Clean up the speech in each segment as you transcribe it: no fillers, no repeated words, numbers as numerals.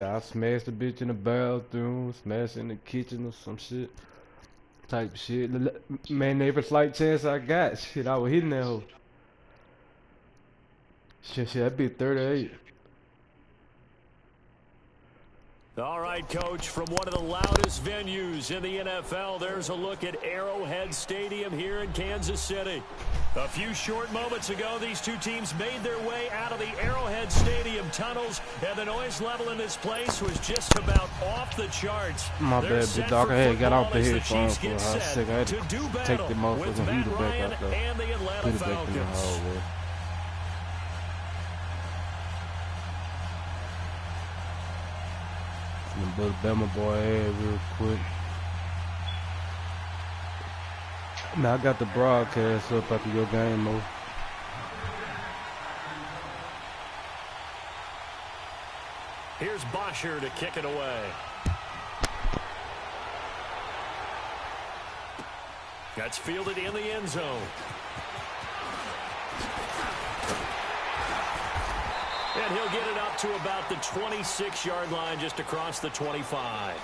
I smashed the bitch in the bathroom, smashed in the kitchen or some shit. Type shit. Man, every slight chance I got, shit, I was hitting that hoe. Shit, that be 38. All right, Coach, from one of the loudest venues in the NFL, there's a look at Arrowhead Stadium here in Kansas City. A few short moments ago, these two teams made their way out of the Arrowhead Stadium tunnels, and the noise level in this place was just about off the charts. My bad, big dog. I had got off the headphones for a hot second. I had to take the motherfucking heater back out there. And the Atlanta Put it back in the hallway. But bamaboy head real quick. Now I got the broadcast up after your game mode. Here's Bosher to kick it away. That's fielded in the end zone. And he'll get it up to about the 26-yard line, just across the 25.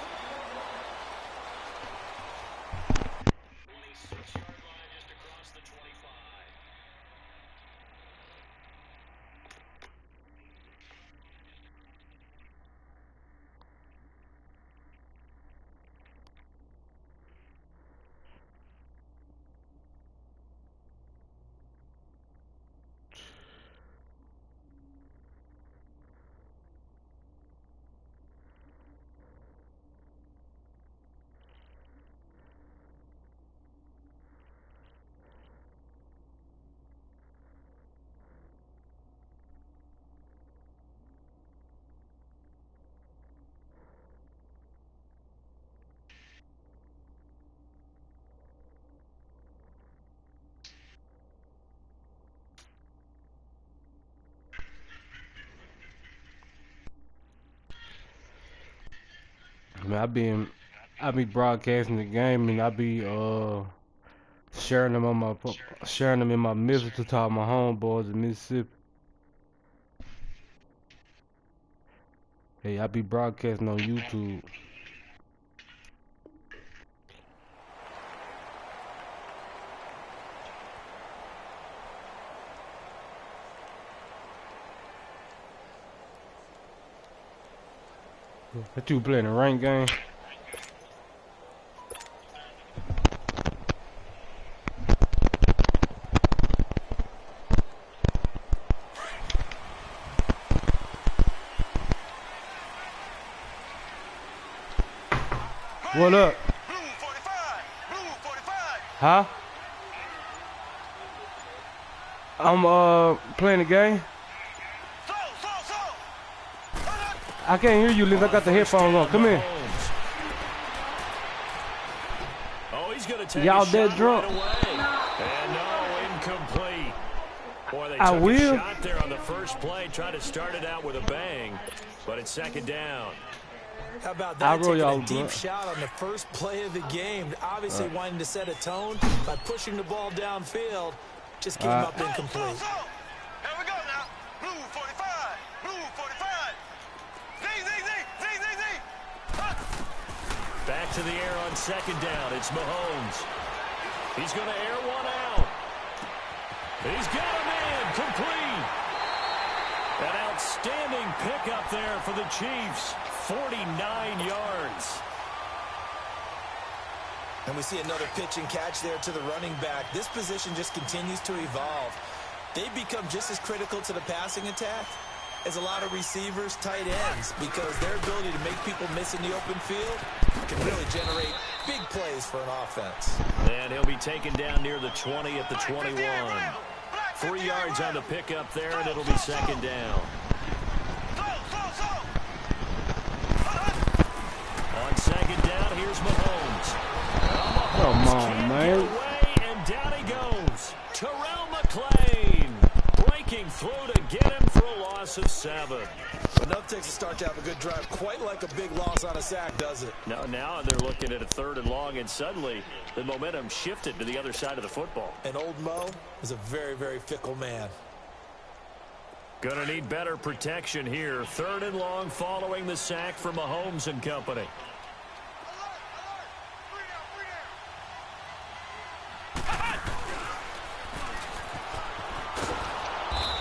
I mean, I be broadcasting the game, and I be sharing them in my message to all my homeboys in Mississippi. Hey, I be broadcasting on YouTube. That you playing a rank game? What up? Blue 45, blue 45. Huh? I'm playing the game. I can't hear you, Liz. I got the headphones on. Come here. Oh, he's gonna take y'all dead drunk. Right and no, incomplete. Boy, they I took will. a shot there on the first play, trying to start it out with a bang, but it's second down. How about that? Taking a deep shot on the first play of the game. Obviously wanting to set a tone by pushing the ball downfield. Just came up incomplete. Here we go now. Blue 45, blue 45. Back to the air on second down. It's Mahomes. He's going to air one out. He's got a man complete. An outstanding pickup there for the Chiefs. 49 yards. And we see another pitch and catch there to the running back. This position just continues to evolve. They've become just as critical to the passing attack as a lot of receivers, tight ends, because their ability to make people miss in the open field can really generate big plays for an offense. And he'll be taken down near the 20 at the 21. 3 yards on the pickup there, and it'll be second down. On second down, here's Mahomes. Come on, man. Away, and down he goes. Terrell McClain breaking through to get him for a loss of 7. Enough takes a start to have a good drive. Quite like a big loss on a sack, does it? No, now they're looking at a 3rd and long, and suddenly the momentum shifted to the other side of the football. And old Mo is a very, very fickle man. Going to need better protection here. 3rd and long following the sack from Mahomes and company.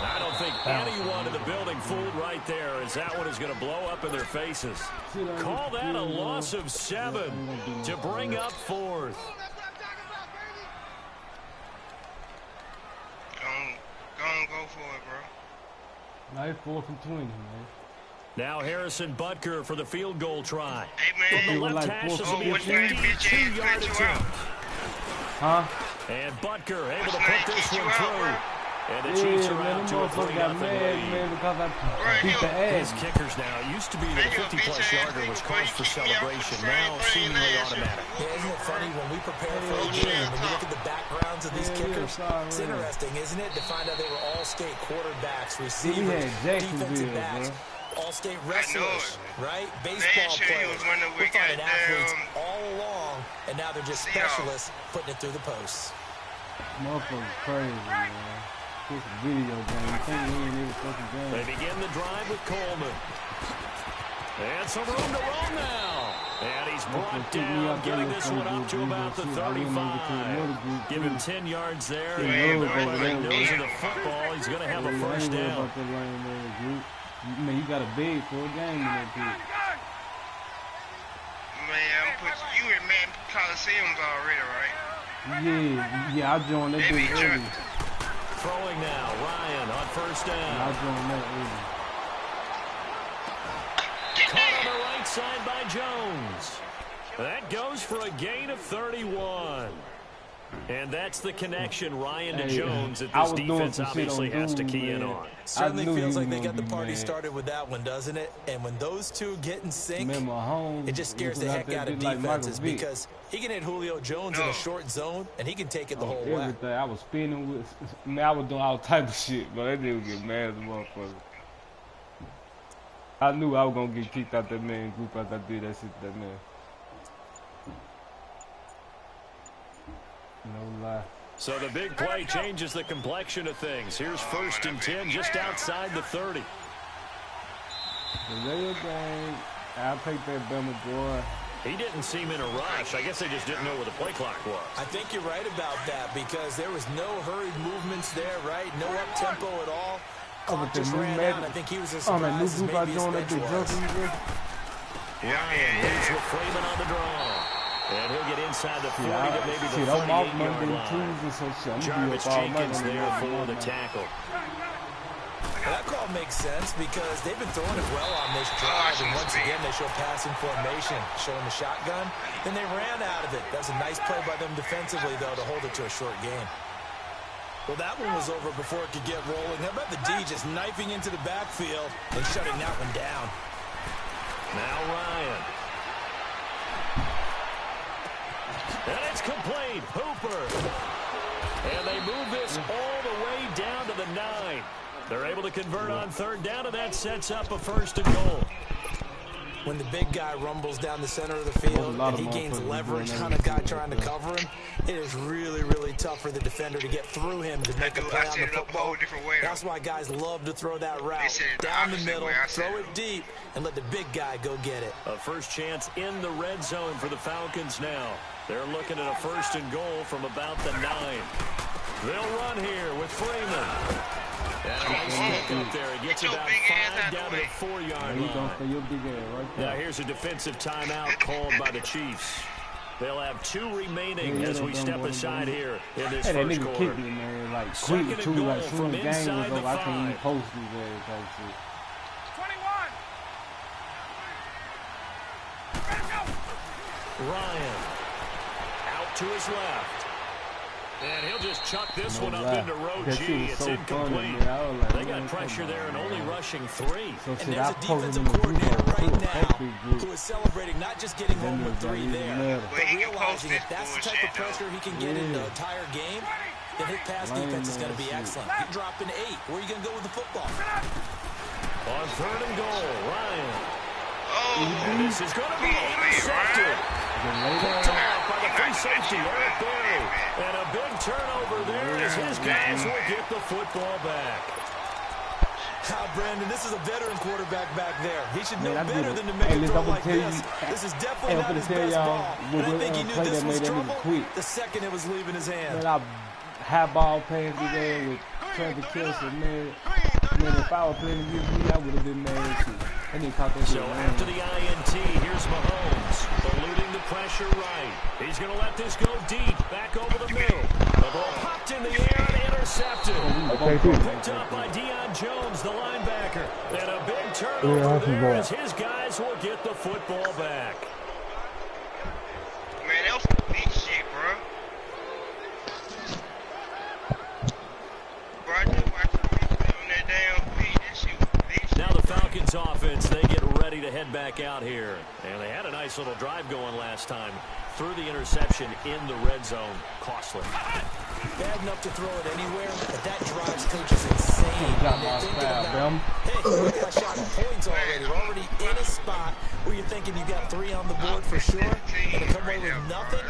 I don't think anyone in the building fooled right there, as that one is going to blow up in their faces. Call that a loss of 7 to bring up 4th. Go for it, bro. Nice 4th and 20, man. Now Harrison Butker for the field goal try. Hey, From man. the left hash, this will be a what's that bitch ass 52-yard cut you attempt. Huh? And Butker able to What's put that this kick you one out, through. bro? And the Chiefs are out to a motherfucker got 3-0 mad, lead. man, because I Right, beat the His ass. kickers now, it used to be that a 50-plus yarder was cause for celebration. Now seemingly automatic. Yeah, isn't it funny when we prepare for a game, when you look at the backgrounds of these kickers, it's interesting, isn't it, to find out they were all-state quarterbacks, receivers, defensive backs, all-state wrestlers, right? Baseball players. We're finding athletes all along, and now they're just specialists putting it through the posts. Motherfucker's crazy, man. This is a video game. You can't win every fucking game. They begin the drive with Coleman. And some room to run now. And he's brought down, getting this one up to about the 35. Give him 10 yards there. And everybody knows in the football, he's going to have a first down. Man, you got a big for a game in that bitch. Man, you in man Coliseums already, right? Yeah, I joined that bitch early. Throwing now, Ryan on first down. I joined that early. Caught on the right side by Jones. That goes for a gain of 31. And that's the connection, Ryan to Jones, that this defense obviously has to key in on. Certainly feels like they got the party started with that one, doesn't it? And when those two get in sync, it just scares the heck out of defenses because he can hit Julio Jones in a short zone, and he can take it the whole way. I was spinning with, man, I was doing all type of shit, but that nigga get mad as a motherfucker. I knew I was gonna get kicked out that man group after I did that shit to that man. No lie. So the big play changes the complexion of things. Here's 1st and 10 just outside the 30. The real game, I'll take that bamaboy. He didn't seem in a rush. I guess they just didn't know where the play clock was. I think you're right about that because there was no hurried movements there, right? No up-tempo at all. Clock just ran out. I think he was as surprised as maybe his bench was. Ryan leads with Freeman on the draw. And he'll get inside the 40 to maybe the 38-yard line. Jarvis Jenkins there for the tackle. Well, that call makes sense because they've been throwing it well on this drive, and once again they show passing formation, showing the shotgun. Then they ran out of it. That was a nice play by them defensively, though, to hold it to a short game. Well, that one was over before it could get rolling. How about the D just knifing into the backfield and shutting that one down? Now Ryan. And it's complete. Hooper. And they move this all the way down to the 9. They're able to convert on 3rd down, and that sets up a 1st and goal. When the big guy rumbles down the center of the field and he gains leverage on a guy trying to cover him, it is really, really tough for the defender to get through him to make a play on the football. That's why guys love to throw that route down the middle, throw it deep, and let the big guy go get it. A first chance in the red zone for the Falcons now. They're looking at a 1st and goal from about the 9. They'll run here with Freeman. And a nice pick up there. It gets about 5 down to the 4-yard line. Now here's a defensive timeout called by the Chiefs. They'll have 2 remaining as we step aside here in this first quarter. Kicked me, man. Like, 2nd and goal from inside the 5. I can't even post these ass type shit. 21. Ryan out to his left. And he'll just chuck this one up into row G. It's incomplete. They got pressure there and only rushing 3. And there's a defensive coordinator right now who is celebrating not just getting home with 3 there, but realizing if that's the type of pressure he can get in the entire game, then his pass defense is going to be excellent. You're dropping 8. Where are you going to go with the football? On 3rd and goal, Ryan. And this is going to be intercepted. Picked off by the free safety, Eric Berry. And a big turnover there as his guys will get the football back. Brandon, this is a veteran quarterback back there. He should know better than to make a throw like this. This is definitely not his best ball. And I think he knew this was trouble the second it was leaving his hand. Man, I high ball pass today with Travis Kelce, man. Man, if I was playing against me, I would have been mad too. And he caught that. So after the INT, here's Mahomes, eluding the pressure right. He's going to let this go deep, back over the middle. The ball popped in the air and intercepted. Picked up by Deion Jones, the linebacker. And a big turnover there as his guys will get the football back. Man, that was some big shit, bro. Bro, I just watched the replay on that damn feed. That shit was big shit. Now the Falcons offense, they get ready to head back out here. And they had a nice little drive going last time. Through the interception in the red zone. Costly. Bad enough to throw it anywhere, but that drives coaches insane. They're thinking about, hey, we got a shot at points already. We're already in a spot where you're thinking you got 3 on the board for sure, and to come away with nothing,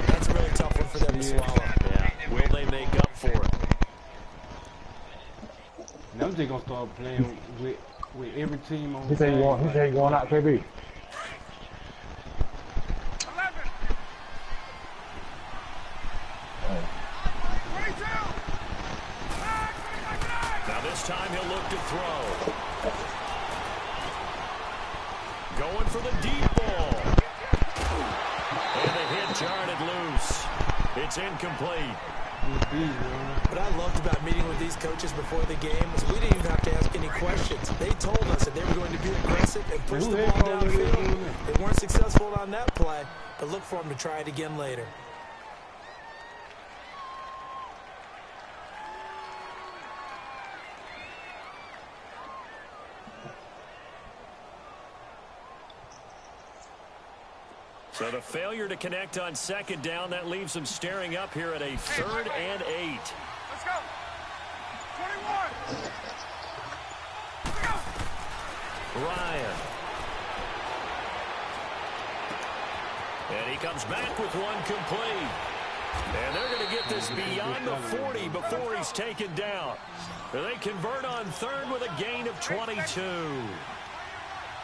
that's a really tough one for them to swallow. Yeah. Will they make up for it? Now I'm just gonna start playing with every team on. He said you going out, KB. Now this time he'll look to throw. Going for the deep ball. And the hit jarred it loose. It's incomplete. What I loved about meeting with these coaches before the game was we didn't even have to ask any questions. They told us that they were going to be aggressive and push the ball downfield. They weren't successful on that play, but look for them to try it again later. So the failure to connect on second down, that leaves them staring up here at a 3rd and 8. Let's go. 21. Let's go. Ryan. And he comes back with one complete. And they're going to get this beyond the 40 before he's taken down. They convert on 3rd with a gain of 22.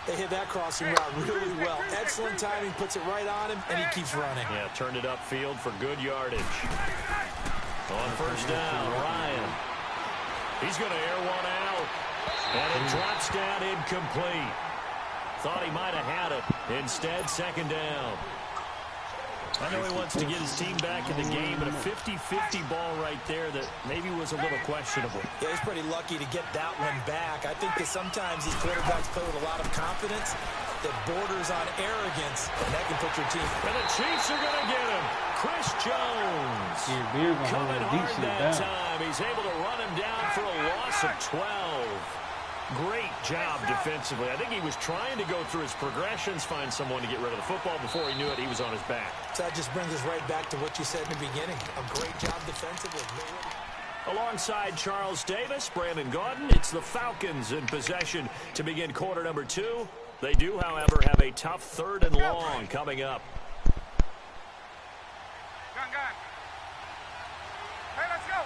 They hit that crossing route really well. Excellent timing, puts it right on him, and he keeps running. Yeah, turned it upfield for good yardage. On 1st down, Ryan. He's going to air one out. And it drops down incomplete. Thought he might have had it. Instead, 2nd down. I know he wants to get his team back in the game, but a 50-50 ball right there that maybe was a little questionable. Yeah, he's pretty lucky to get that one back. I think that sometimes these quarterbacks play with a lot of confidence that borders on arrogance, and that can put your team. And the Chiefs are going to get him. Chris Jones coming hard that time. He's able to run him down for a loss of 12. Great job defensively. I think he was trying to go through his progressions, find someone to get rid of the football. Before he knew it, he was on his back. So that just brings us right back to what you said in the beginning. A great job defensively. Alongside Charles Davis, Brandon Gaudin, it's the Falcons in possession to begin quarter number 2. They do, however, have a tough 3rd and long coming up. Gun. Hey, let's go.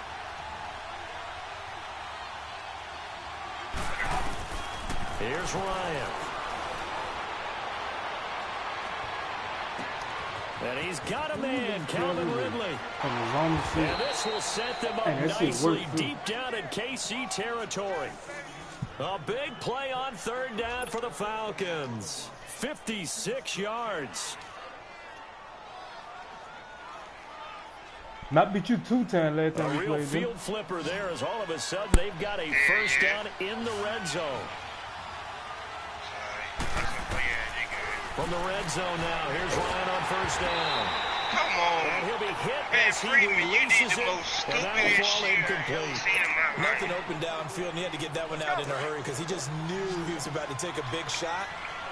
Here's Ryan. And he's got a man, Calvin Ridley. And this will set them up nicely deep down in KC territory. A big play on 3rd down for the Falcons. 56 yards. Not beat you 2 times last time A we real played field them. flipper there as all of a sudden they've got a 1st down in the red zone. From the red zone now, here's Ryan on 1st down. Come on. And he'll be hit Man, as he Freeman, you did releases the it, most and that'll stupidest fall shit I've ever incomplete. seen in my life. Nothing open downfield, and he had to get that one out in a hurry because he just knew he was about to take a big shot.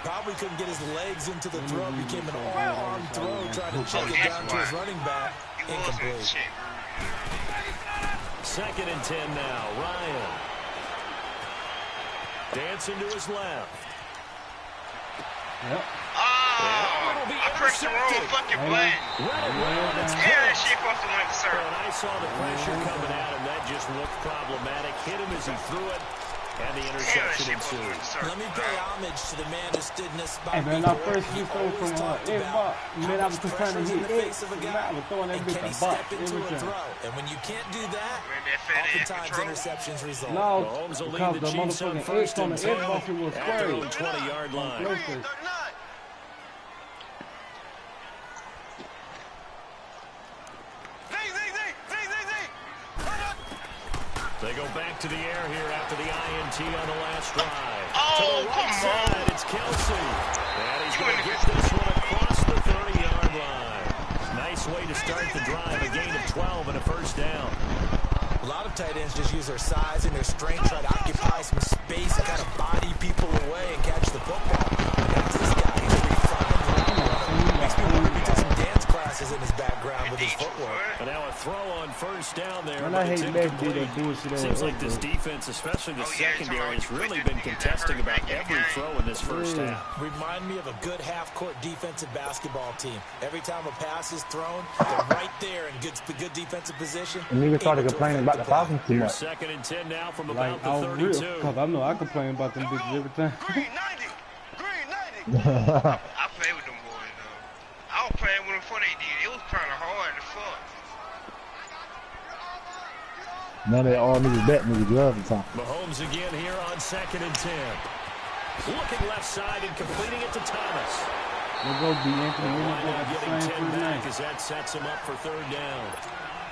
Probably couldn't get his legs into the throw. Became an all-arm throw, trying to check it down to his running back. Incomplete. 2nd and 10 now. Ryan. Dancing to his left. Yep. I pressed the wrong fucking button. Yeah, that shit supposed to went to serve. And I saw the pressure coming at him. That just looked problematic. Hit him as he threw it. And the interception ensues. Let me pay homage to the man who stood in this spot. Hey, man, before. I first He get thrown always from talked man, about I how was much trying to pressure's in hit the it. face of a Man, guy, I was throwing that and bitch can he a box step into every a time. throw? And when you can't do that, When that fat ass oftentimes control. interceptions result. No, Mahomes will because lead the the Chiefs on motherfucking first X on and the 10 Xbox it was at their own sprayed. 20-yard line. PlayStation. They go back to the air here after the INT on the last drive. Oh, to the right come side, on. it's Kelsey. And he's going to get this one across the 30-yard line. Nice way to start the drive, a gain of 12 and a first down. A lot of tight ends just use their size and their strength, try to occupy some space and kind of body people away and catch the football. That's this guy. He's a refined runner. Makes me wonder if he took some dance classes in his background with his footwork. And now a throw on first down there. Man, I hate that incomplete. bullshit. Seems like this defense, especially the secondary, has really been contesting about every throw in this first half. Remind me of a good half-court defensive basketball team. Every time a pass is thrown, they're right there in good defensive position. And niggas started complaining about the Falcons too Here's much. second and 10 now from Like, about the 32. because I know I complain about them bitches every time. Green 90. Green 90. I play with them boys, though. I was playing with them before they did. It was kind of hard to fuck. Now they all niggas bet niggas love and something. Mahomes again here on second and 10. Looking left side and completing it to Thomas. We'll go be Anthony Now Miller getting 10 for back as that sets him up for third down.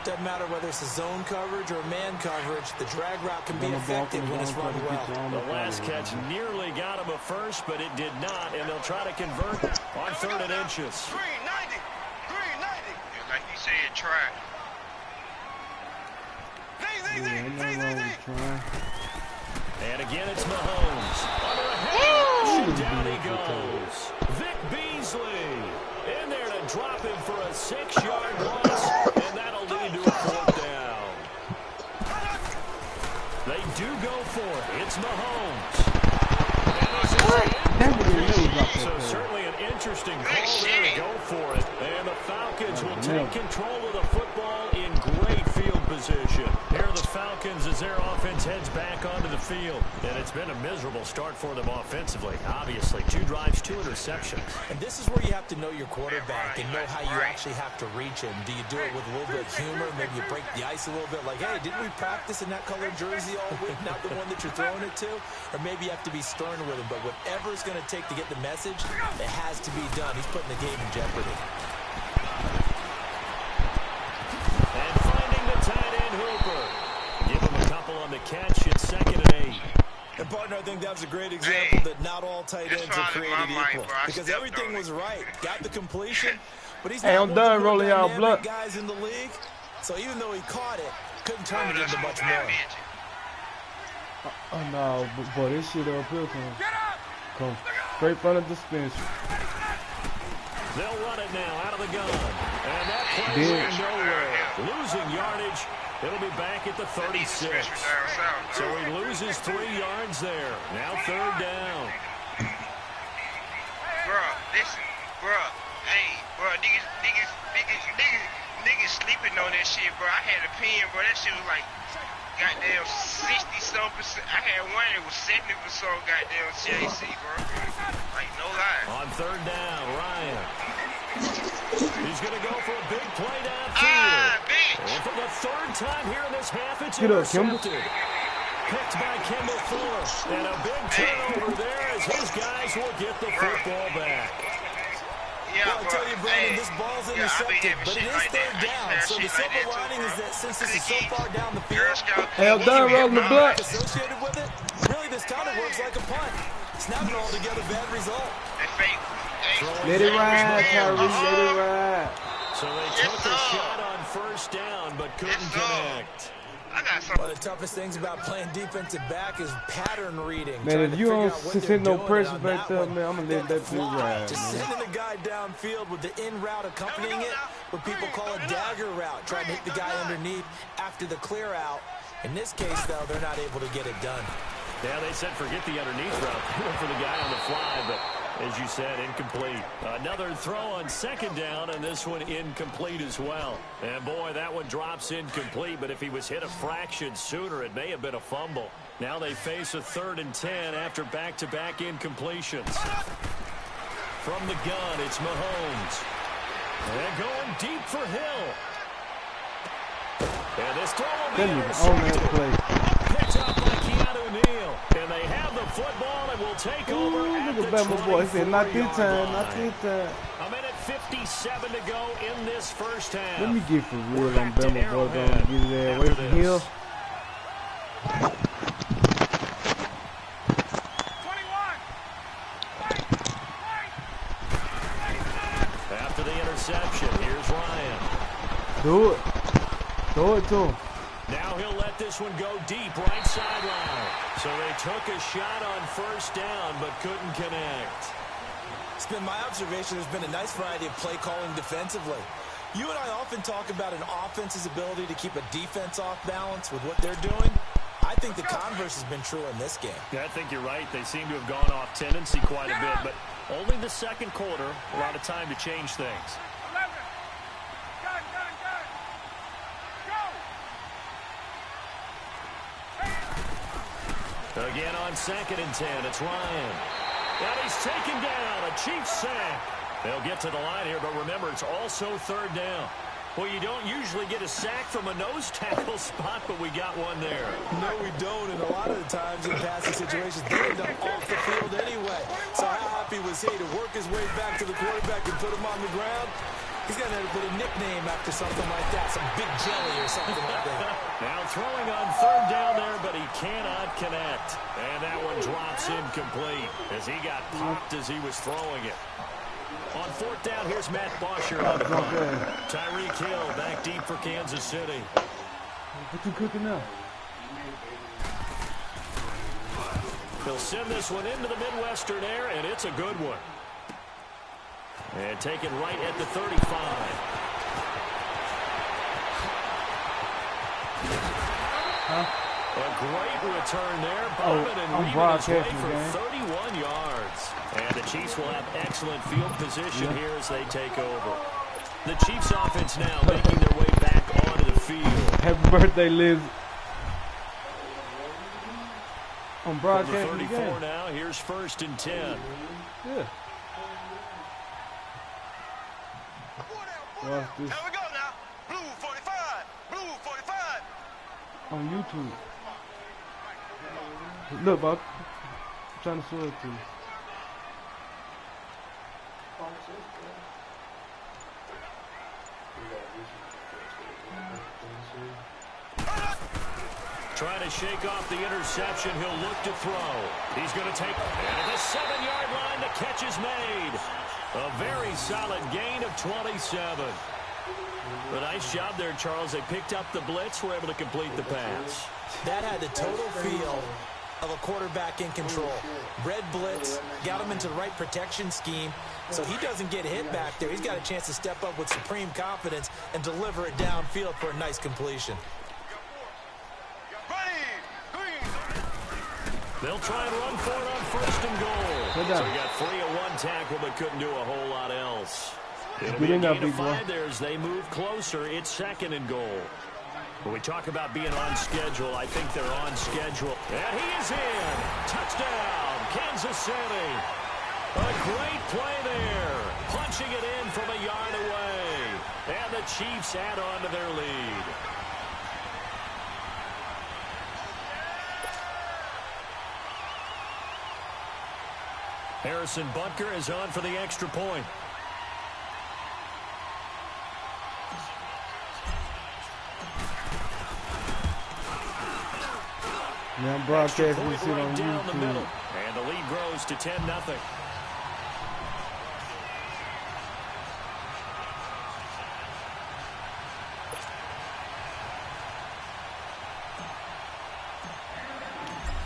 Doesn't matter whether it's a zone coverage or man coverage, the drag route can be effective when it's run well. The last catch nearly got him a first, but it did not, and they'll try to convert on third and inches. Green 90. Green 90. Yeah, like you said, try. And again, it's Mahomes. Under a head rush, down he goes. Vic Beasley in there to drop him for a 6-yard loss, and that'll lead to a fourth down. They do go for it. It's Mahomes. So certainly an interesting call there to go for it. And the Falcons will take control of the football in great field position. Here are the Falcons as their offense heads back onto the field. And it's been a miserable start for them offensively. Obviously, 2 drives, 2 interceptions. And this is where you have to know your quarterback and know how you actually have to reach him. Do you do it with a little bit of humor? Maybe you break the ice a little bit like, hey, didn't we practice in that colored jersey all week, not the one that you're throwing it to? Or maybe you have to be stern with him. But whatever it's going to take to get the message, it has to be done. He's putting the game in jeopardy. And finding the tight end Hooper. Give him a couple on the catch. It's second and 8. And, partner, I think that was a great example that not all tight ends are created equal. Because everything was right. Got the completion, but he's not I'm done rolling y'all blunt. guys in the league. So even though he caught it, couldn't turn it into much more. Oh no, boy, this shit up here come straight from the dispensary. They'll run it now out of the gun. And that play went nowhere. Losing yardage. It'll be back at the 36. So he loses 3 yards there. Now third down. Bruh, listen. Bruh. Hey, bruh, niggas sleeping on that shit, bro. I had a pen, bro. That shit was like goddamn 60-some%. I had one that was 70% goddamn CAC, bro. Like, no lie. On third down, Ryan. He's going to go for a big play downfield. And for the third time here in this half, it's intercepted. Picked by Kimball Fuller. And a big turnover there as his guys will get the football back. Yeah, well, I tell you, Brandon, this ball's intercepted, but it is third down. So the silver lining is that since this is so far down the field, done rolling the blood associated with it, really this kind of works like a punt. It's not an altogether bad result. Let it ride, Kyrie, let it ride. So they took a shot on first down, but couldn't connect. One of the toughest things about playing defensive back is pattern reading. Man, if you don't send no pressure back there, man, I'm going to let that dude ride. Just sending the guy downfield with the in route accompanying it, what people call a dagger route, trying to hit the guy underneath after the clear out. In this case, though, they're not able to get it done. Yeah, they said forget the underneath route. They went for the guy on the fly, but as you said, incomplete. Another throw on second down, and this one incomplete as well. And boy, that one drops incomplete, but if he was hit a fraction sooner, it may have been a fumble. Now they face a 3rd and 10 after back-to-back incompletions. From the gun, it's Mahomes. And going deep for Hill. And this throw will be intercepted. Picked up by Keanu Neal. And they have the football and will take over at the 24-yard line. Not this time, not this time. A minute 57 to go in this first half. Let me get for real on Bama boy. Don't get his ass away from Hill. After the interception, here's Ryan. Do it. Throw it to him. Now he'll let this one go deep, right sideline. So they took a shot on 1st down, but couldn't connect. It's been my observation there's been a nice variety of play calling defensively. You and I often talk about an offense's ability to keep a defense off balance with what they're doing. I think the converse has been true in this game. Yeah, I think you're right. They seem to have gone off tendency quite a bit, but only the 2nd quarter, a lot of time to change things. Again on 2nd and 10, it's Ryan. And he's taken down, a Chiefs sack. They'll get to the line here, but remember, it's also 3rd down. Well, you don't usually get a sack from a nose tackle spot, but we got one there. No, we don't, and a lot of the times in passing situations, they end up off the field anyway. So how happy was he to work his way back to the quarterback and put him on the ground? He's got to put a nickname after something like that, some big jelly or something like that. Now throwing on 3rd down there, but he cannot connect. And that one drops incomplete as he got popped as he was throwing it. On 4th down, here's Matt Bosher on the punt. Tyreek Hill back deep for Kansas City. What you cooking now? He'll send this one into the Midwestern air, and it's a good one. And taken right at the 35. A great return there. Bowman and Reed his way for 31 yards. And the Chiefs will have excellent field position here as they take over. The Chiefs offense now making their way back onto the field. Happy birthday, Liz. On broadcast 34 now. Here's 1st and 10. Yeah. Watch this. Here we go now. Blue 45. Blue 45. On YouTube. Look, Bob. I'm trying to show it to you. Trying to shake off the interception. He'll look to throw. He's going to take it. And at the 7-yard line, the catch is made. A very solid gain of 27. A nice job there, Charles. They picked up the blitz, were able to complete the pass. That had the total feel of a quarterback in control. Red blitz, got him into the right protection scheme, so he doesn't get hit back there. He's got a chance to step up with supreme confidence and deliver it downfield for a nice completion. They'll try and run for it on 1st and goal. So he got 3 of 1 tackle, but couldn't do a whole lot else. It'll be a gain of 5 there as they move closer. It's 2nd and goal. When we talk about being on schedule, I think they're on schedule. And he is in. Touchdown, Kansas City. A great play there. Punching it in from a yard away. And the Chiefs add on to their lead. Harrison Butker is on for the extra point. Now broadcasting this shit right on down the middle. YouTube. And the lead grows to 10-0.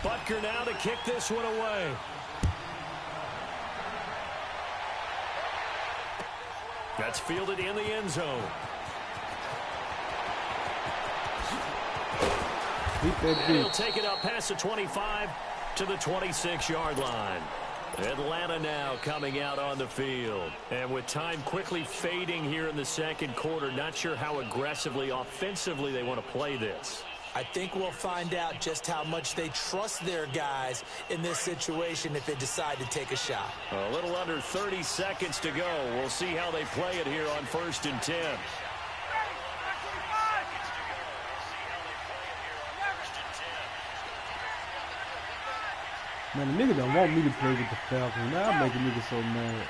Butker now to kick this one away. That's fielded in the end zone. He'll take it up past the 25 to the 26-yard line. Atlanta now coming out on the field. And with time quickly fading here in the 2nd quarter, not sure how aggressively, offensively they want to play this. I think we'll find out just how much they trust their guys in this situation if they decide to take a shot. A little under 30 seconds to go. We'll see how they play it here on 1st and 10. Man, the nigga don't want me to play with the Falcons. Now I'm making niggas so mad.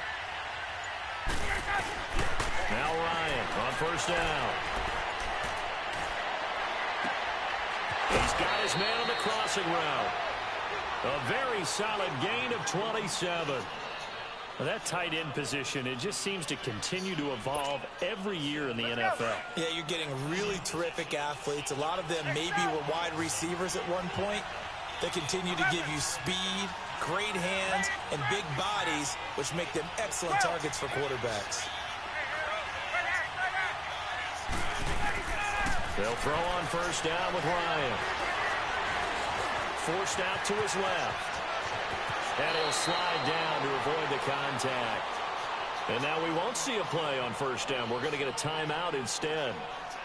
Now Ryan on 1st down. He's got his man on the crossing route. A very solid gain of 27. Well, that tight end position, it just seems to continue to evolve every year in the NFL. Yeah, you're getting really terrific athletes. A lot of them maybe were wide receivers at one point. They continue to give you speed, great hands, and big bodies, which make them excellent targets for quarterbacks. They'll throw on 1st down with Ryan. Forced out to his left. And he'll slide down to avoid the contact. And now we won't see a play on 1st down. We're going to get a timeout instead,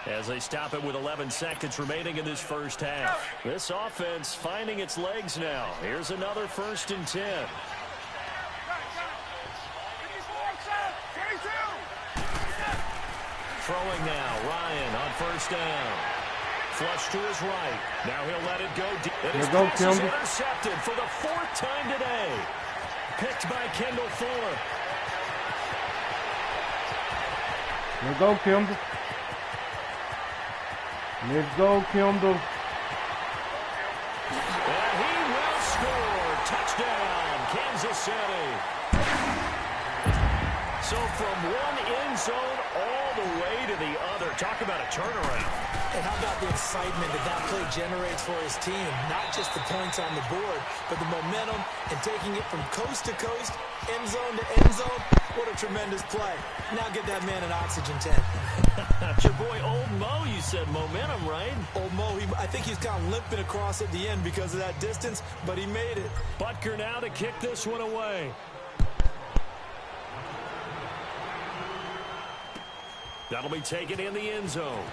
as they stop it with 11 seconds remaining in this first half. This offense finding its legs now. Here's another 1st and 10. Throwing now, Ryan on 1st down. Flush to his right. Now he'll let it go deep. And his pass is intercepted for the 4th time today. Picked by Kendall Fuller. Let's go, Kimball. Let's go, Kimball. And he will score. Touchdown, Kansas City. So from one end zone all the way to the other. Talk about a turnaround. And how about the excitement that that play generates for his team? Not just the points on the board, but the momentum and taking it from coast to coast, end zone to end zone. What a tremendous play. Now get that man an oxygen tank. That's your boy Old Mo, you said momentum, right? Old Mo, I think he's kind of limping across at the end because of that distance, but he made it. Butker now to kick this one away. That'll be taken in the end zone.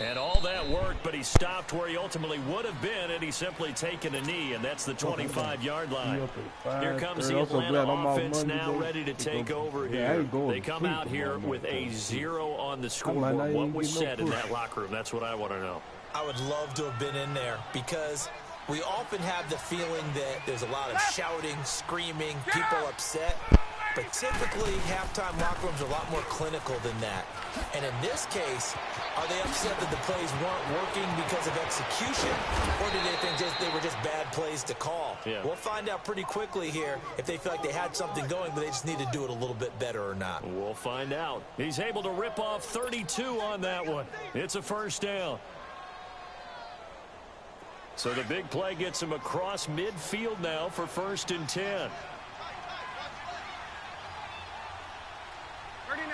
And all that worked, but he stopped where he ultimately would have been, and he's simply taken a knee, and that's the 25-yard line. Here comes the Atlanta offense now ready to take over here. They come out here with a 0 on the scoreboard. What was said in that locker room? That's what I want to know. I would love to have been in there because we often have the feeling that there's a lot of shouting, screaming, people upset. But typically, halftime locker rooms are a lot more clinical than that. And in this case, are they upset that the plays weren't working because of execution? Or do they think they were just bad plays to call? Yeah. We'll find out pretty quickly here if they feel like they had something going, but they just need to do it a little bit better or not. We'll find out. He's able to rip off 32 on that one. It's a 1st down. So the big play gets him across midfield now for 1st and 10. 39.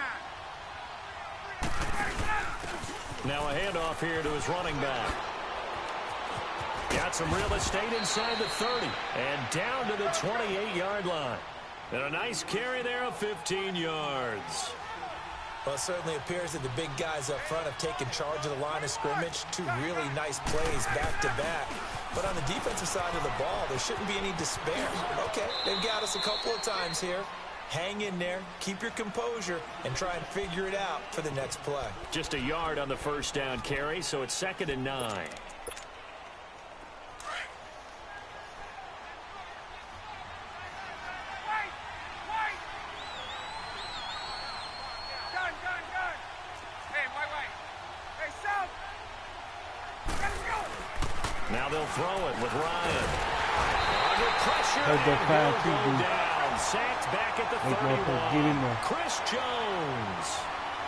Now a handoff here to his running back. Got some real estate inside the 30 and down to the 28-yard line. And a nice carry there of 15 yards. Well, it certainly appears that the big guys up front have taken charge of the line of scrimmage. 2 really nice plays back-to-back. But on the defensive side of the ball, there shouldn't be any despair. Okay, they've got us a couple of times here. Hang in there, keep your composure, and try and figure it out for the next play. Just a yard on the 1st down carry, so it's 2nd and 9. Now they'll throw it with Ryan. Under pressure, and he'll go down. Sacked back at the 31. Chris Jones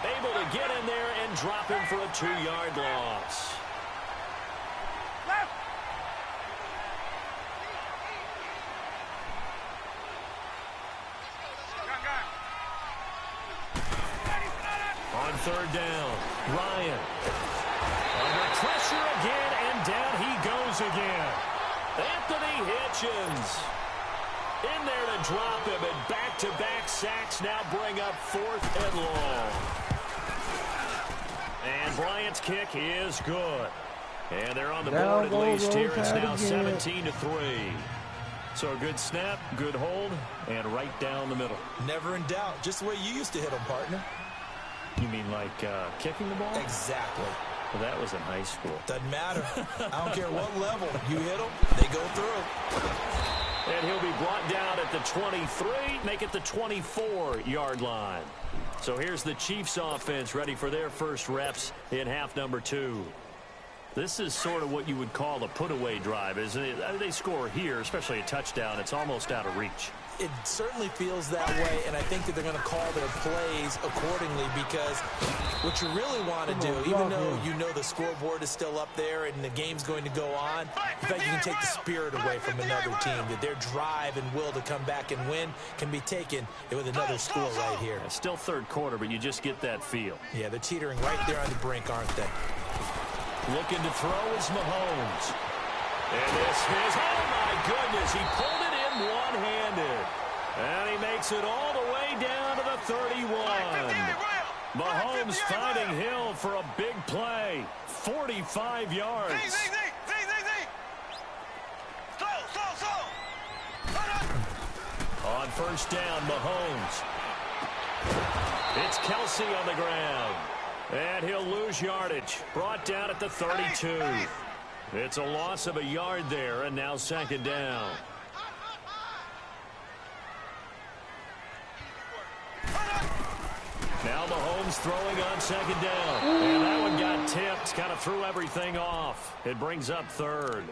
able to get in there and drop him for a 2-yard loss. On 3rd down, Ryan. Under pressure again, and down he goes again. Anthony Hitchens in there to drop him, and back-to-back sacks now bring up 4th and long. And Bryant's kick is good. And they're on the board at least here. It's now 17-3. So a good snap, good hold, and right down the middle. Never in doubt. Just the way you used to hit them, partner. You mean like kicking the ball? Exactly. Well, that was in high school. Doesn't matter. I don't care what level. You hit them, they go through. And he'll be brought down at the 23, make it the 24-yard line. So here's the Chiefs offense ready for their first reps in half number 2. This is sort of what you would call a put-away drive, isn't it? I mean, they score here, especially a touchdown. It's almost out of reach. It certainly feels that way, and I think that they're going to call their plays accordingly because what you really want to do, even though you know the scoreboard is still up there and the game's going to go on, in fact, you can take the spirit away from another team, that their drive and will to come back and win can be taken with another score right here. It's still third quarter, but you just get that feel. Yeah, they're teetering right there on the brink, aren't they? Looking to throw is Mahomes. And this is, oh my goodness, he pulled it in one-handed. And he makes it all the way down to the 31. Mahomes finding Hill for a big play. 45 yards. On first down, Mahomes. It's Kelsey on the ground. And he'll lose yardage. Brought down at the 32. It's a loss of a yard there, and now second down. Now Mahomes throwing on second down. And that one got tipped. Kind of threw everything off. It brings up third.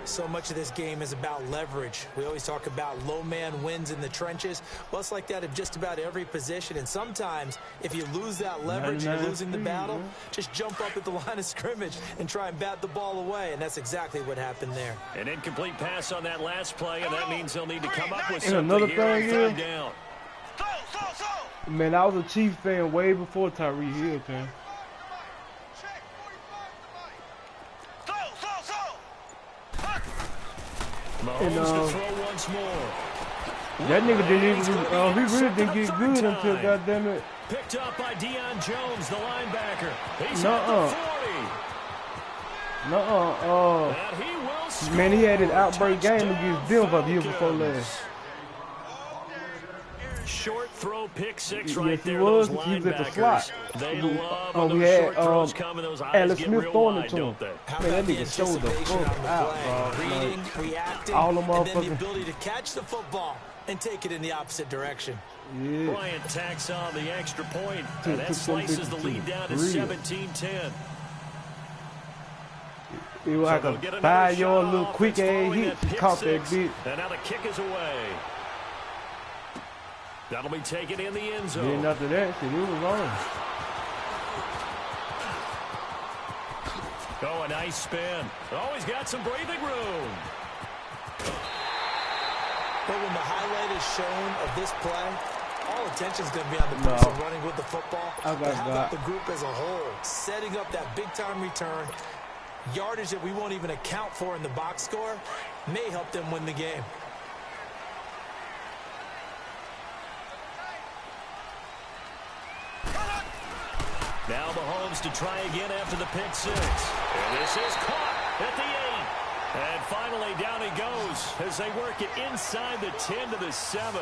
So much of this game is about leverage. We always talk about low man wins in the trenches. Well, it's like that in just about every position. And sometimes, if you lose that leverage, you're losing the battle. Just jump up at the line of scrimmage and try and bat the ball away. And that's exactly what happened there. An incomplete pass on that last play, and that means they'll need to come up with And something another here on thing third is, down. man, I was a Chiefs fan way before Tyreek Hill came. Mahomes to throw once more. That nigga didn't even, he really didn't get good until, goddamn it. Picked up by Deion Jones, the linebacker. He's at the 40. And he will score. Man, he had an outbreak game against Denver the year before last. Short throw, pick six right Yes, he there. was. Those He was at the linebackers, slot. they love when We those had short throws come and those eyes Alex get Smith real throwing it wide, to him. don't they? How Man, about that the nigga showed the anticipation fuck on the out, play? bro. Reading, reacting, all them and then the motherfuckers. ability to catch the football and take it in the opposite direction. Yeah. Bryant tacks on the extra point, To- and that to slices the to lead down to real. 17-10. It was like they'll a get another 5-yard shot little off. quick It's ass following hit. that He pick caught that six. bitch. And now the kick is away. That'll be taken in the end zone. Then after that, shit, it was on. Oh, a nice spin. Always got some breathing room. But when the highlight is shown of this play, all attention is going to be on the person running with the football. But how about the group as a whole, setting up that big-time return, yardage that we won't even account for in the box score, may help them win the game. Now Mahomes to try again after the pick six. And this is caught at the 8. And finally down he goes as they work it inside the 10 to the 7.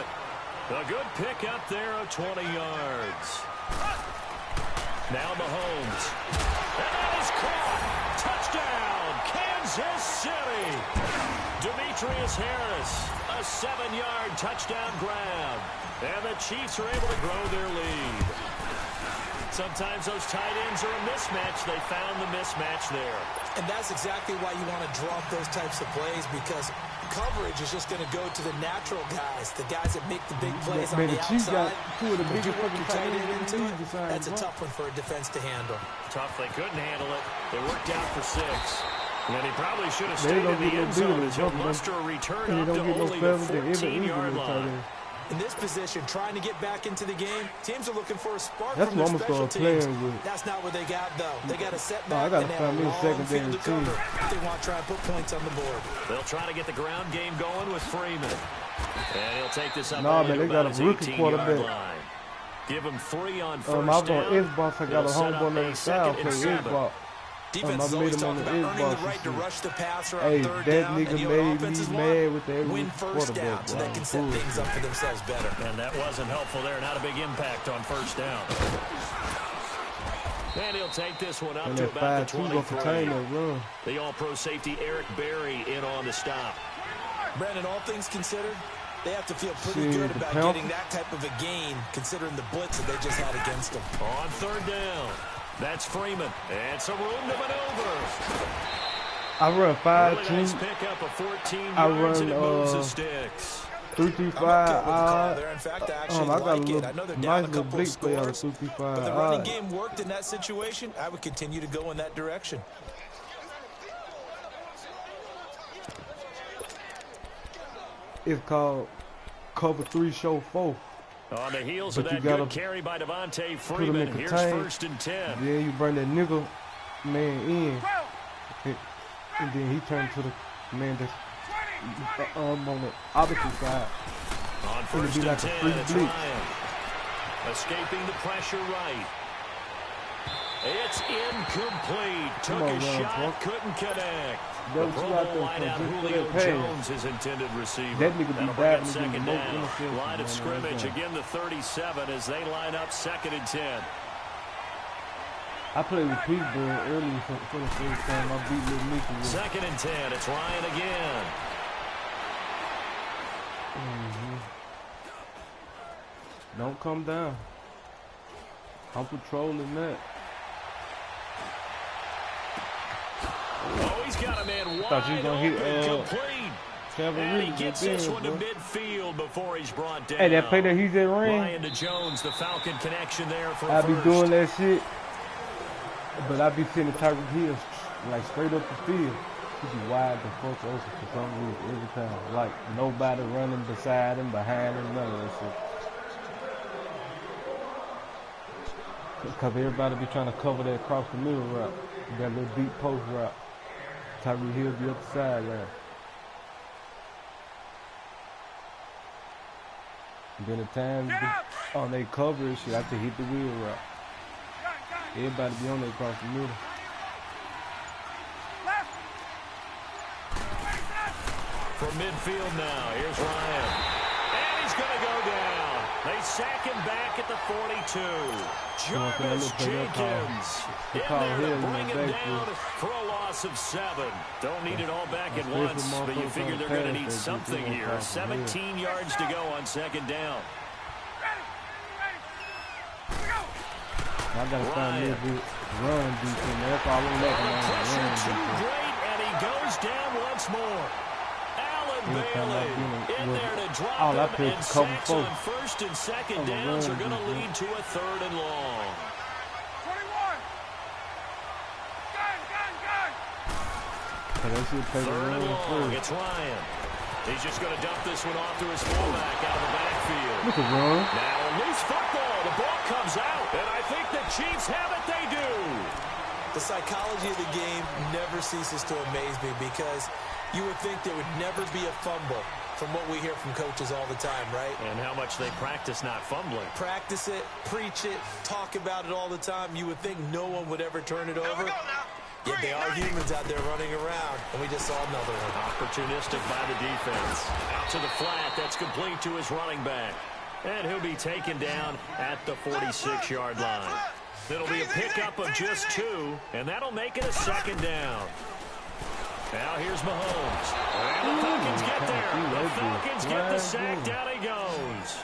A good pick up there of 20 yards. Now Mahomes. And that is caught. Touchdown, Kansas City. Demetrius Harris, a 7-yard touchdown grab. And the Chiefs are able to grow their lead. Sometimes those tight ends are a mismatch. They found the mismatch there. And that's exactly why you want to draw up those types of plays, because coverage is just going to go to the natural guys, the guys that make the big plays on the outside. Two of the But you biggest work your tight end fucking into it, besides that's a Brock. tough one for a defense to handle. Tough. They couldn't handle it. They worked out for 6. And he probably should have They stayed don't in the get no end zone bigger as he'll than muster a return They up to don't get no only the further than ever 14-yard easily tight line. end. In this position, trying to get back into the game, teams are looking for a spark That's from their what I'm special gonna start teams. playing with. That's not what they got, though. They got a I setback, gotta and they have find me a a long secondary field to team. cover if they want to try and put points on the board. They'll try to get the ground game going with Freeman. And he'll take this up Nah, only man, to they got about a his rookie 18-yard quarterback. line. Give him 3 on I first was on down. Xbox. I got It'll a set homeboy up on a the side. second Play and 7. Xbox. Defense is I always made him on talking the about earning the Xbox and right to shit. rush the passer on Hey, third that down. nigga And you know what made me offenses mad want? with every Win first down quarterback, so they bro. can set things up for themselves better. And that wasn't helpful there. Not a big impact on first down. And he'll take this one up And to that about the 5-2 gonna contain 23. that run. The all-pro safety Eric Berry in on the stop. Brandon, all things considered, they have to feel pretty See, good the about Panthers- getting that type of a gain, considering the blitz that they just had against them. On third down, that's Freeman. And some room to maneuver. I run Really 5-2. nice pickup of 14 I yards, and it run, moves the sticks. 3-3-5. I'm okay with the call there. In fact, I actually I got a like little it. I know they're nice down a little couple of blitz play out of scores, 3-3-5. but the running game worked in that situation. I would continue to go in that direction. It's called cover 3, show 4. On the heels But of you that gotta good carry by Devontae him in Freeman, here's contain. 1st and 10. Then you bring that nigga man in, and then he turned to the man that's on the opposite side. On It'll 1st be and like a 10, free it's blitz. Ryan. Escaping the pressure right. It's incomplete. Took Come on, a Ron, shot, Buck. couldn't connect. That The what Pro you out Bowl there for, wideout just for Julio that pass. Jones, his intended receiver. That nigga be That'll bring bad, up nigga, second more down. interceptions, Line of man, scrimmage, like that. again the 37 as they line up 2nd and 10. I played with Pittsburgh early for the first time. I beat Little Mickey with 2nd and 10, it's Ryan again. Don't come down. I'm patrolling that. Oh, he's got a man wide Thought you was gonna hit, open, complete. Kevin And he Reed gets with this them, one to bro. midfield before he's brought down. Hey, that play that he just ran, Ryan to Jones, the Falcon connection there for I be first. doing that shit, but I be sending Tyreek Hill like straight up the field. He be wide the fuck open for some reason every time. Like nobody running beside him, behind him, none of that shit. Because everybody be trying to cover that across the middle route. That little deep post route. Tyreek Hill be up the sideline. And then the time on they cover and shit, I have to hit the wheel route. Everybody be on there across the middle. From midfield now, here's Ryan. And he's going to go down. They sack him back at the 42. Jarvis Jenkins in there to bring him down for a loss of 7. Don't need it all back at once, but you figure they're going to need something here. 17 yards to go on 2nd down. I gotta find me a good run defense. That's all I'm looking at. Pressure Run too defense. great, and he goes down once more. Allen Anytime Bailey I've been in there to drop all I him, picked and cover sacks four. on 1st and 2nd On the downs run are going to defense. lead to a 3rd and long. 21. Gun. So they should play the 3rd and run long, first. it's Ryan. He's just going to dump this one off to his fullback out of the backfield. Look at run. Now a loose football. The ball comes out, and I think the Chiefs have it. They do. The psychology of the game never ceases to amaze me because you would think there would never be a fumble from what we hear from coaches all the time, right? And how much they practice not fumbling. Practice it, preach it, talk about it all the time. You would think no one would ever turn it over. Yet they are humans out there running around, and we just saw another one. Opportunistic by the defense. Out to the flat. That's complete to his running back. And he'll be taken down at the 46-yard line. It'll be a pickup of just 2, and that'll make it a 2nd down. Now here's Mahomes. And the Falcons get there. The Falcons get the sack. Down he goes.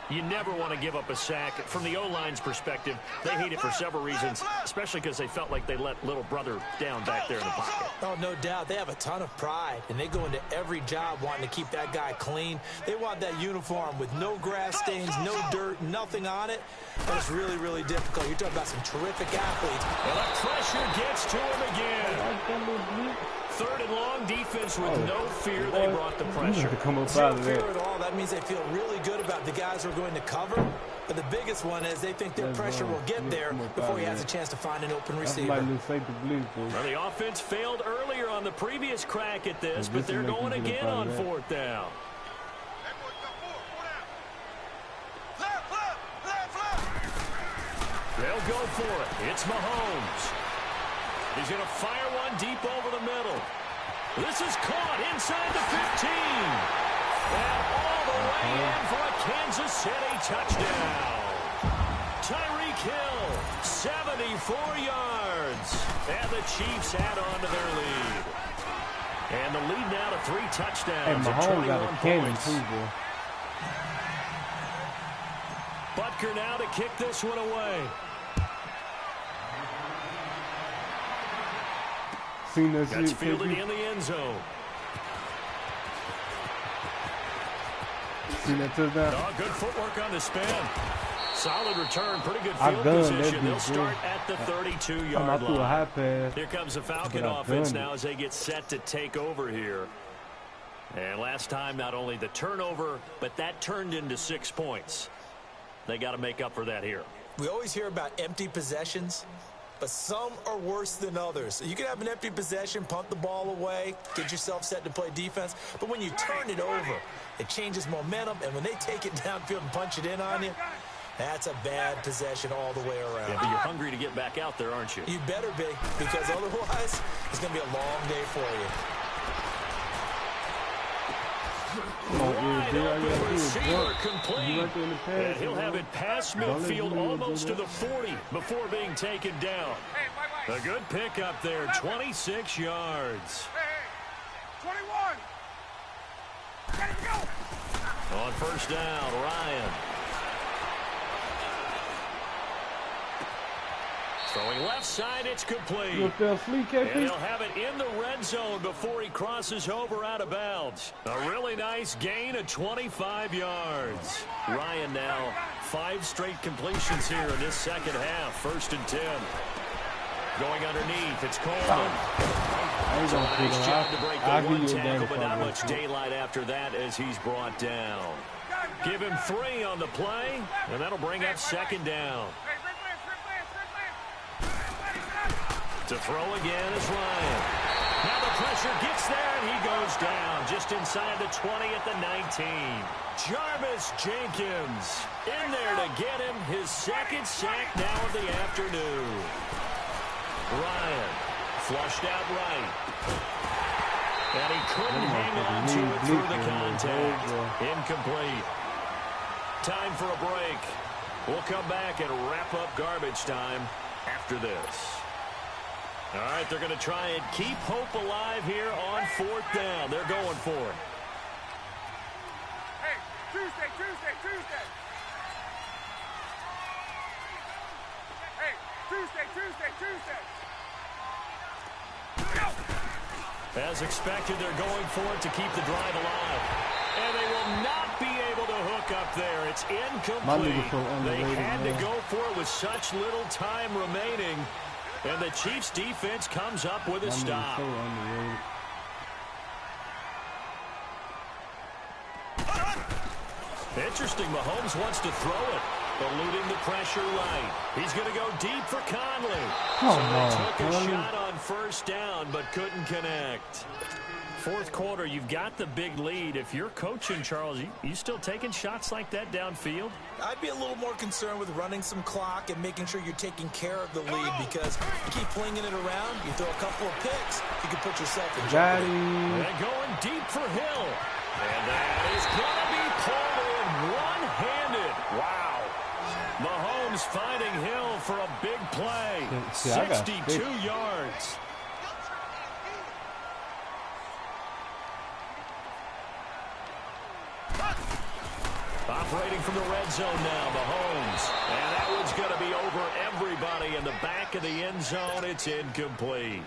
You never want to give up a sack. From the O-line's perspective, they hate it for several reasons, especially because they felt like they let little brother down back there in the pocket. Oh, no doubt. They have a ton of pride, and they go into every job wanting to keep that guy clean. They want that uniform with no grass stains, no dirt, nothing on it. But it's really, really difficult. You're talking about some terrific athletes. And the pressure gets to him again. 3rd and long, defense with no fear. They brought the You pressure. have to come up Zero out of fear that. at all. That means they feel really good about the guys who are going to cover. But the biggest one is they think their That's pressure wrong. will get You there come up before out he of has a that. chance to find an open That's receiver. my new safety blitz, boy. Well, the offense failed earlier on the previous crack at this, Yeah, but this they're will make going you get again up out on of that. 4th down. Flag. go for it. It's Mahomes. He's going to fire one deep over the middle. This is caught inside the 15. And all the way in for a Kansas City touchdown. Tyreek Hill, 74 yards. And the Chiefs add on to their lead. And the lead now to 3 touchdowns. And Mahomes got a cannon points. too, boy. Butker now to kick this one away. Seen this That's shit, fielded KP? in the end zone. Seen that touchdown? Oh, good footwork on the spin. Solid return. Pretty good I field gunned that position. They'll dude, start boy. at the 32-yard I threw a line. high pass. Here comes the Falcon But I offense gunned now it. as they get set to take over here. And last time, not only the turnover, but that turned into 6 points. They got to make up for that here. We always hear about empty possessions, but some are worse than others. You can have an empty possession, punt the ball away, get yourself set to play defense, but when you turn it over, it changes momentum, and when they take it downfield and punch it in on you, that's a bad possession all the way around. Yeah, but you're hungry to get back out there, aren't you? You better be, because otherwise, it's going to be a long day for you. Wide open receiver You complete. right there in the pass, And he'll have it past Don't let midfield you almost do to that. the 40 before being taken down. A good pickup there, 26 yards. 21. Let it go. On first down, Ryan. Throwing left side, it's complete. You fell asleep, And KP? he'll have it in the red zone before he crosses over out of bounds. A really nice gain of 25 yards. Ryan now 5 straight completions here in this second half. 1st and 10. Going underneath, it's Coleman. I ain't So gonna a pick nice him. job to break the I'll one give you a tackle, game but for not it. much daylight after that as he's brought down. Give him 3 on the play, and that'll bring up second down. To throw again is Ryan. Now the pressure gets there, and he goes down just inside the 20 at the 19. Jarvis Jenkins in there to get him his 2nd sack now of the afternoon. Ryan flushed out right. And he couldn't hang on to it through the contact. Incomplete. Time for a break. We'll come back and wrap up garbage time after this. All right, they're going to try and keep hope alive here on 4th down. They're going for it. Hey, Tuesday. Hey, Tuesday. As expected, they're going for it to keep the drive alive. And they will not be able to hook up there. It's incomplete. They had to go for it with such little time remaining. And the Chiefs' defense comes up with a stop. Interesting, Mahomes wants to throw it, eluding the pressure right. He's going to go deep for Conley. So they took a shot on 1st down, but couldn't connect. 4th quarter, you've got the big lead. If you're coaching, Charles, you still taking shots like that downfield? I'd be a little more concerned with running some clock and making sure you're taking care of the lead, because you keep flinging it around, you throw a couple of picks, you can put yourself in jeopardy. And going deep for Hill. And that is going to be pulled in one-handed. Wow. Mahomes finding Hill for a big play. 62 yards. Operating from the red zone now, Mahomes. And that one's going to be over everybody in the back of the end zone. It's incomplete.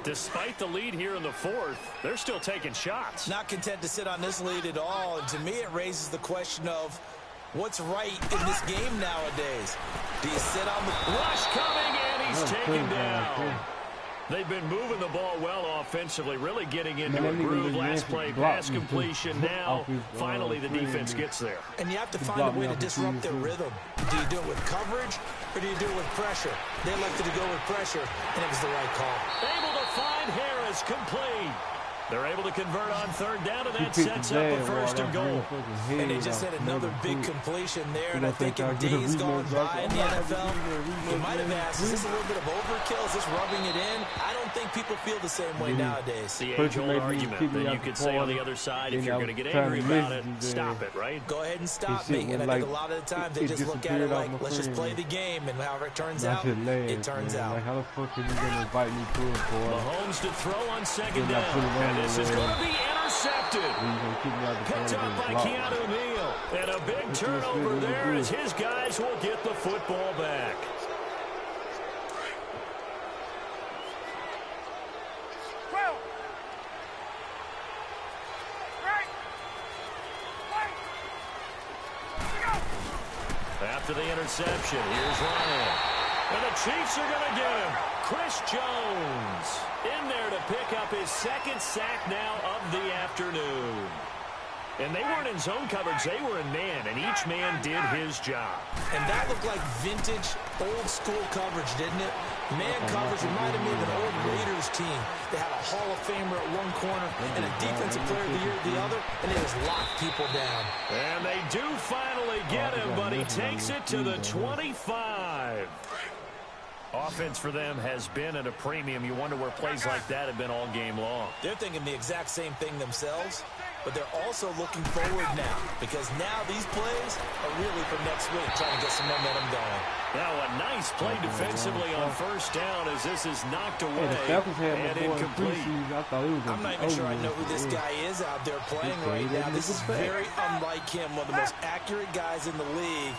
Despite the lead here in the 4th, they're still taking shots. Not content to sit on this lead at all, and to me it raises the question of what's right in this game nowadays. Do you sit on the... Rush coming, and he's taken down. They've been moving the ball well offensively, really getting into a groove. Last play, pass completion. Now, finally, the defense gets there. And you have to find a way to disrupt their rhythm. Do you do it with coverage, or do you do it with pressure? They elected to go with pressure, and it was the right call. Able to find Harris, complete. They're able to convert on third down, and He that picked sets the up a bad first ball. and That's goal. fucking head And they just off. had another big Quick. completion there, He and I gonna think take in out, get a days gone rematch. by in the I'm not NFL, gonna give you you a might have rematch, asked, is this a little bit of overkill? Is this rubbing it in? I don't think people feel the same way nowadays. The First age-old you made me argument kick me that out you the could say on party, the other side, then if you're I going to was get trying angry to about it, message his stop ass. it, right? Go ahead and His stop shit me. was And I like, think a lot of the times they it just look at it disappeared off like, my let's just friend. play the game, and however it turns That out, shit last, it turns man. out. Like, how the fuck are you gonna invite me to a party? Mahomes to throw on second Then I down. put it on And this your is going leg. to be intercepted. Then you gonna kick me out the Picked party up and by block me. Keanu Neal. And a big What you turnover expect me to there do? as his guys will get the football back. After the interception, here's Ryan. And the Chiefs are going to get him. Chris Jones in there to pick up his second sack now of the afternoon. And they weren't in zone coverage. They were in man, and each man did his job. And that looked like vintage, old-school coverage, didn't it? Man coverage reminded me of an old Raiders team. They had a Hall of Famer at one corner and a Defensive Player of the Year at the other, and they just locked people down. And they do finally get him, but he takes it to the 25. Offense for them has been at a premium. You wonder where plays like that have been all game long. They're thinking the exact same thing themselves, but they're also looking forward now, because now these plays are really for next week, trying to get some momentum going. Now a nice play defensively on first down as this is knocked away and incomplete. I'm not even sure I know who this guy is out there playing right now. This is very unlike him, one of the most accurate guys in the league.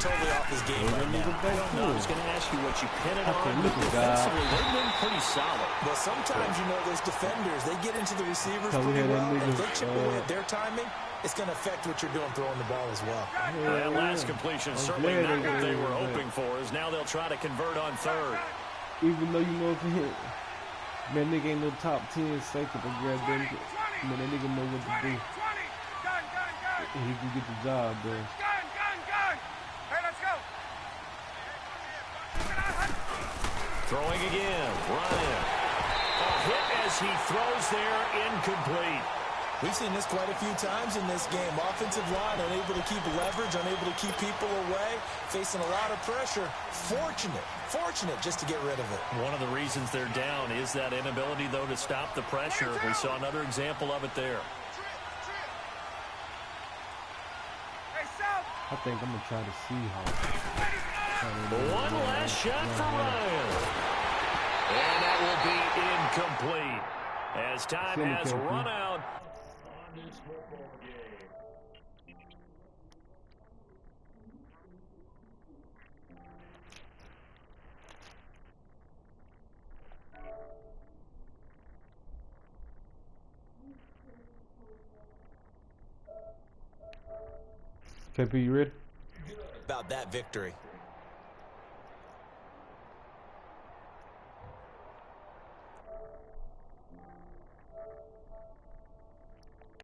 Totally off his game right now. I was going to ask you what you pin it on, but defensively they've been pretty solid. Well, sometimes, you know, those defenders, they get into the receivers pretty well, and if they chip away at their timing, it's going to affect what you're doing throwing the ball as well. That last completion certainly not what they were hoping for, as now they'll try to convert on third. Even though you know if he hit, man, nigga ain't no top 10 safety, but goddamn, man, that nigga know what to do. He can get the job done. Throwing again, Ryan. A hit as he throws there, incomplete. We've seen this quite a few times in this game. Offensive line unable to keep leverage, unable to keep people away, facing a lot of pressure. Fortunate just to get rid of it. One of the reasons they're down is that inability, though, to stop the pressure. We saw another example of it there. I think I'm going to try to see how. One last shot for Ryan. And that will be incomplete as time has run out on this football game. KP, you ready? About that victory.